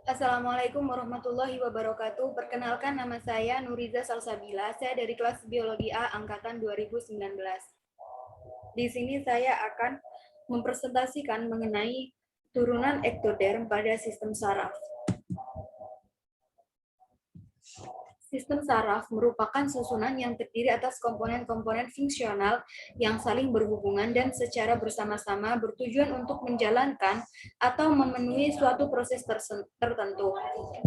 Assalamualaikum warahmatullahi wabarakatuh. Perkenalkan, nama saya Nuriza Salsabila. Saya dari kelas Biologi A angkatan 2019. Di sini saya akan mempresentasikan mengenai turunan ektoderm pada sistem saraf. Sistem saraf merupakan susunan yang terdiri atas komponen-komponen fungsional yang saling berhubungan dan secara bersama-sama bertujuan untuk menjalankan atau memenuhi suatu proses tertentu.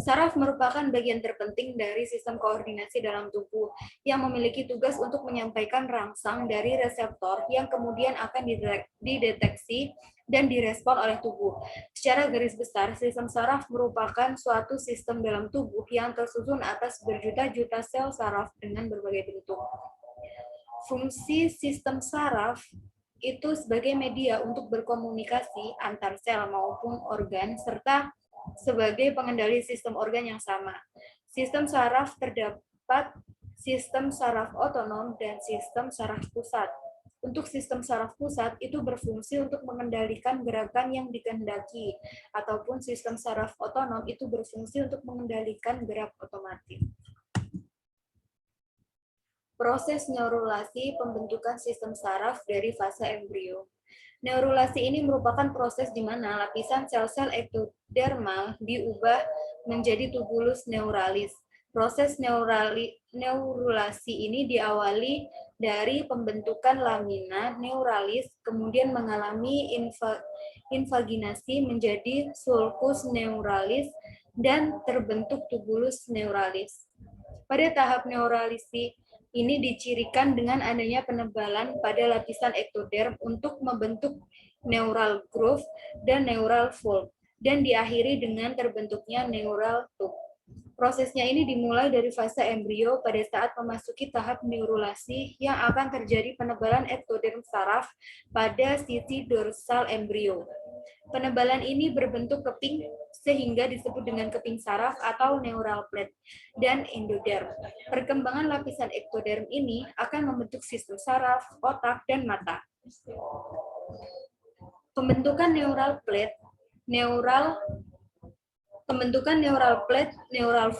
Saraf merupakan bagian terpenting dari sistem koordinasi dalam tubuh yang memiliki tugas untuk menyampaikan rangsang dari reseptor yang kemudian akan dideteksi dan direspon oleh tubuh. Secara garis besar, sistem saraf merupakan suatu sistem dalam tubuh yang tersusun atas berjuta-juta sel saraf dengan berbagai bentuk. Fungsi sistem saraf itu sebagai media untuk berkomunikasi antar sel maupun organ, serta sebagai pengendali sistem organ yang sama. Sistem saraf terdapat sistem saraf otonom dan sistem saraf pusat. Untuk sistem saraf pusat itu berfungsi untuk mengendalikan gerakan yang dikehendaki, ataupun sistem saraf otonom itu berfungsi untuk mengendalikan gerak otomatis. Proses neurulasi pembentukan sistem saraf dari fase embrio. Neurulasi ini merupakan proses di mana lapisan sel-sel ektodermal diubah menjadi tubulus neuralis. Proses neurulasi ini diawali dari pembentukan lamina neuralis, kemudian mengalami invaginasi menjadi sulcus neuralis, dan terbentuk tubulus neuralis. Pada tahap neuralisi ini dicirikan dengan adanya penebalan pada lapisan ektoderm untuk membentuk neural groove dan neural fold, dan diakhiri dengan terbentuknya neural tube. Prosesnya ini dimulai dari fase embrio pada saat memasuki tahap neurulasi yang akan terjadi penebalan ektoderm saraf pada sisi dorsal embrio. Penebalan ini berbentuk keping sehingga disebut dengan keping saraf atau neural plate dan endoderm. Perkembangan lapisan ektoderm ini akan membentuk sistem saraf, otak, dan mata. Pembentukan neural plate, neural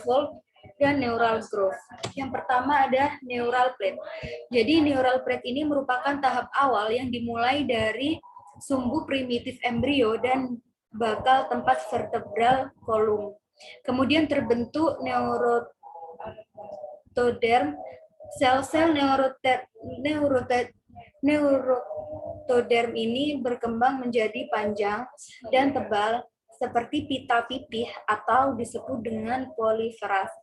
fold, dan neural groove. Yang pertama ada neural plate. Jadi neural plate ini merupakan tahap awal yang dimulai dari sumbu primitif embrio dan bakal tempat vertebral kolum. Kemudian terbentuk neurotoderm. Sel-sel neurotoderm ini berkembang menjadi panjang dan tebal seperti pita pipih atau disebut dengan proliferasi.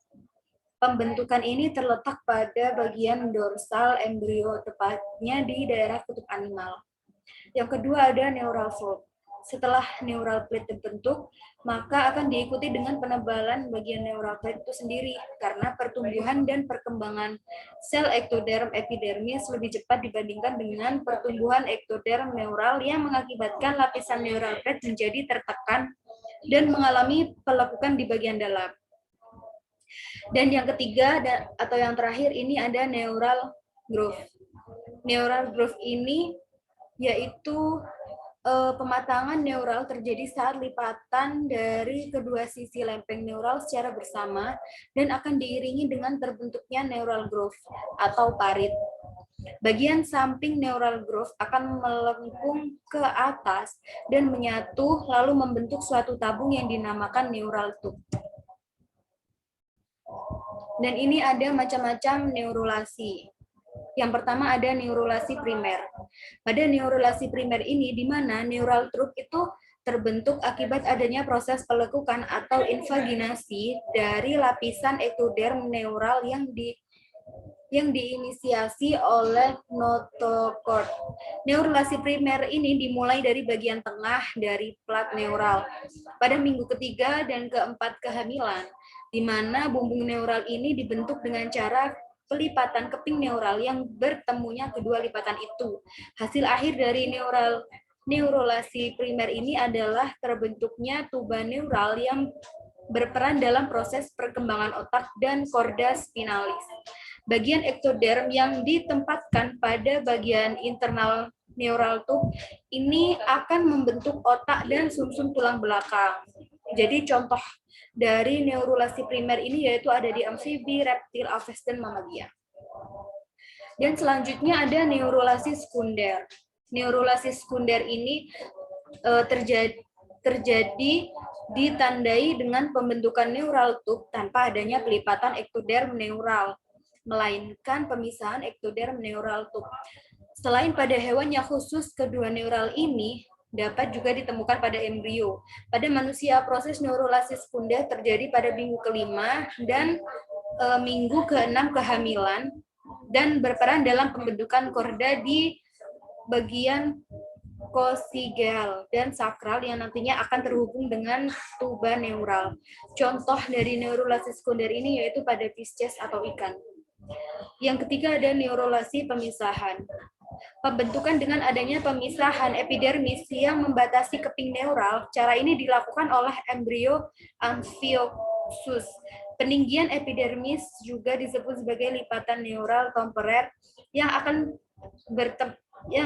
Pembentukan ini terletak pada bagian dorsal embrio, tepatnya di daerah kutub animal. Yang kedua ada neural fold. Setelah neural plate terbentuk, maka akan diikuti dengan penebalan bagian neural plate itu sendiri, karena pertumbuhan dan perkembangan sel ektoderm epidermis lebih cepat dibandingkan dengan pertumbuhan ektoderm neural yang mengakibatkan lapisan neural plate menjadi tertekan dan mengalami pelekukan di bagian dalam. Dan yang ketiga atau yang terakhir ini ada neural groove. Neural groove ini yaitu pematangan neural terjadi saat lipatan dari kedua sisi lempeng neural secara bersama dan akan diiringi dengan terbentuknya neural groove atau parit. Bagian samping neural groove akan melengkung ke atas dan menyatu lalu membentuk suatu tabung yang dinamakan neural tube. Dan ini ada macam-macam neurulasi. Yang pertama ada neurulasi primer. Pada neurulasi primer ini, di mana neural tube itu terbentuk akibat adanya proses pelekukan atau invaginasi dari lapisan ektoderm neural yang diinisiasi oleh notochord. Neurulasi primer ini dimulai dari bagian tengah dari plat neural pada minggu ketiga dan keempat kehamilan, di mana bumbung neural ini dibentuk dengan cara pelipatan keping neural yang bertemunya kedua lipatan itu. Hasil akhir dari neurulasi primer ini adalah terbentuknya tuba neural yang berperan dalam proses perkembangan otak dan korda spinalis. Bagian ektoderm yang ditempatkan pada bagian internal neural tube ini akan membentuk otak dan sumsum tulang belakang. Jadi contoh dari neurulasi primer ini yaitu ada di amfibi, reptil, aves, dan mamalia. Dan selanjutnya ada neurulasi sekunder. Neurulasi sekunder ini terjadi ditandai dengan pembentukan neural tube tanpa adanya pelipatan ektoderm neural, melainkan pemisahan ektoderm neural tube. Selain pada hewan yang khusus kedua neural ini dapat juga ditemukan pada embrio. Pada manusia, proses neurulasi sekunder terjadi pada minggu kelima dan minggu ke-6 kehamilan dan berperan dalam pembentukan korda di bagian kosigeal dan sakral yang nantinya akan terhubung dengan tuba neural. Contoh dari neurulasi sekunder ini yaitu pada Pisces atau ikan. Yang ketiga ada neurulasi pemisahan. Pembentukan dengan adanya pemisahan epidermis yang membatasi keping neural. Cara ini dilakukan oleh embrio Amphioxus. Peninggian epidermis juga disebut sebagai lipatan neural temporer yang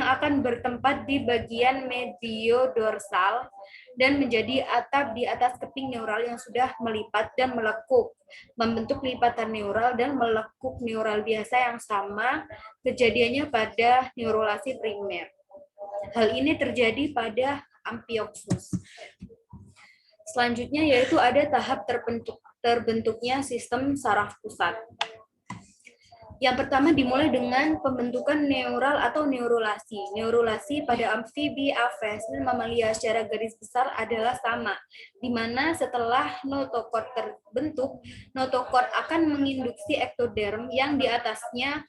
akan bertempat di bagian mediodorsal dan menjadi atap di atas keping neural yang sudah melipat dan melekuk, membentuk lipatan neural dan melekuk neural biasa yang sama kejadiannya pada neurulasi primer. Hal ini terjadi pada Amphioxus. Selanjutnya yaitu ada tahap terbentuknya sistem saraf pusat. Yang pertama dimulai dengan pembentukan neural atau neurulasi. Neurulasi pada amfibi, aves, dan mamalia secara garis besar adalah sama, di mana setelah notokord terbentuk, notokord akan menginduksi ektoderm yang di atasnya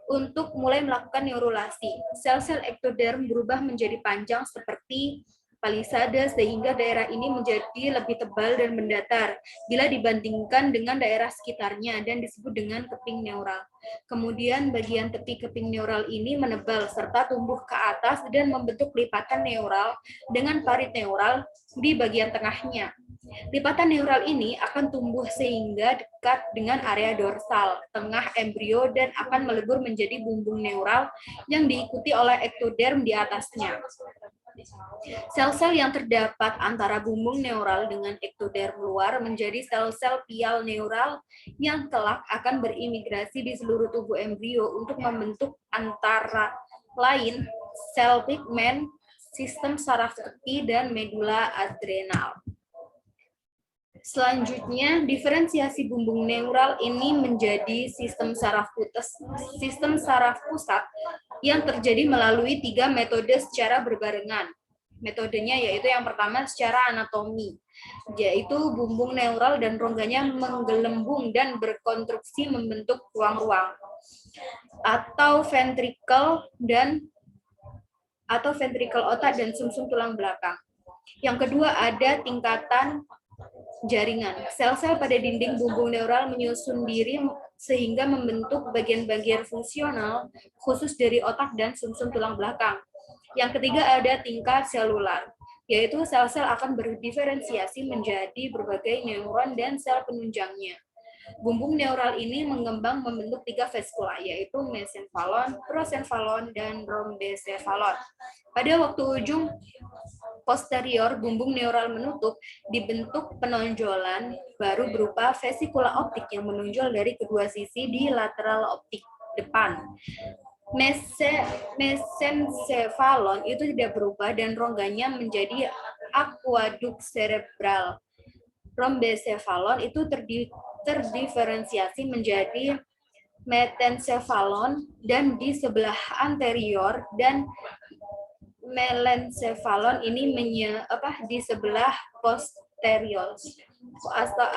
untuk mulai melakukan neurulasi. Sel-sel ektoderm berubah menjadi panjang seperti palisade sehingga daerah ini menjadi lebih tebal dan mendatar bila dibandingkan dengan daerah sekitarnya dan disebut dengan keping neural. Kemudian bagian tepi keping neural ini menebal serta tumbuh ke atas dan membentuk lipatan neural dengan parit neural di bagian tengahnya. Lipatan neural ini akan tumbuh sehingga dekat dengan area dorsal, tengah embrio dan akan melebur menjadi bumbung neural yang diikuti oleh ektoderm di atasnya. Sel-sel yang terdapat antara bumbung neural dengan ektoderm luar menjadi sel-sel pial neural yang kelak akan berimigrasi di seluruh tubuh embrio untuk membentuk antara lain sel pigmen, sistem saraf tepi, dan medula adrenal. Selanjutnya, diferensiasi bumbung neural ini menjadi sistem saraf pusat yang terjadi melalui 3 metode secara berbarengan. Metodenya yaitu yang pertama secara anatomi, yaitu bumbung neural dan rongganya menggelembung dan berkonstruksi membentuk ruang-ruang, atau ventricle otak dan sumsum tulang belakang. Yang kedua ada tingkatan jaringan. Sel-sel pada dinding bumbung neural menyusun diri sehingga membentuk bagian-bagian fungsional khusus dari otak dan sumsum tulang belakang. Yang ketiga ada tingkat selular, yaitu sel-sel akan berdiferensiasi menjadi berbagai neuron dan sel penunjangnya. Bumbung neural ini mengembang membentuk 3 veskula, yaitu mesenfalon, prosenfalon, dan rhombesenfalon. Pada waktu ujung posterior bumbung neural menutup, dibentuk penonjolan baru berupa vesikula optik yang menonjol dari kedua sisi di lateral optik depan. Mesencephalon itu tidak berubah dan rongganya menjadi aquaduk cerebral. Rhombecephalon itu terdiferensiasi menjadi metencephalon dan di sebelah anterior dan melencephalon ini di sebelah posterior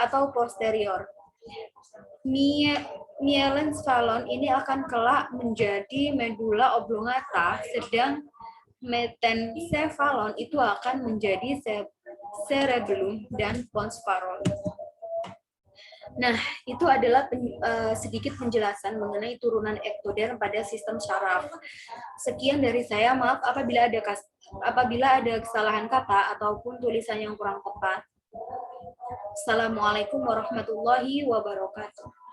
atau posterior. Melencephalon ini akan kelak menjadi medula oblongata, sedang metencephalon itu akan menjadi cerebellum dan pons farol. Nah, itu adalah sedikit penjelasan mengenai turunan ektoderm pada sistem saraf. Sekian dari saya, maaf apabila ada kesalahan kata ataupun tulisan yang kurang tepat. Assalamualaikum warahmatullahi wabarakatuh.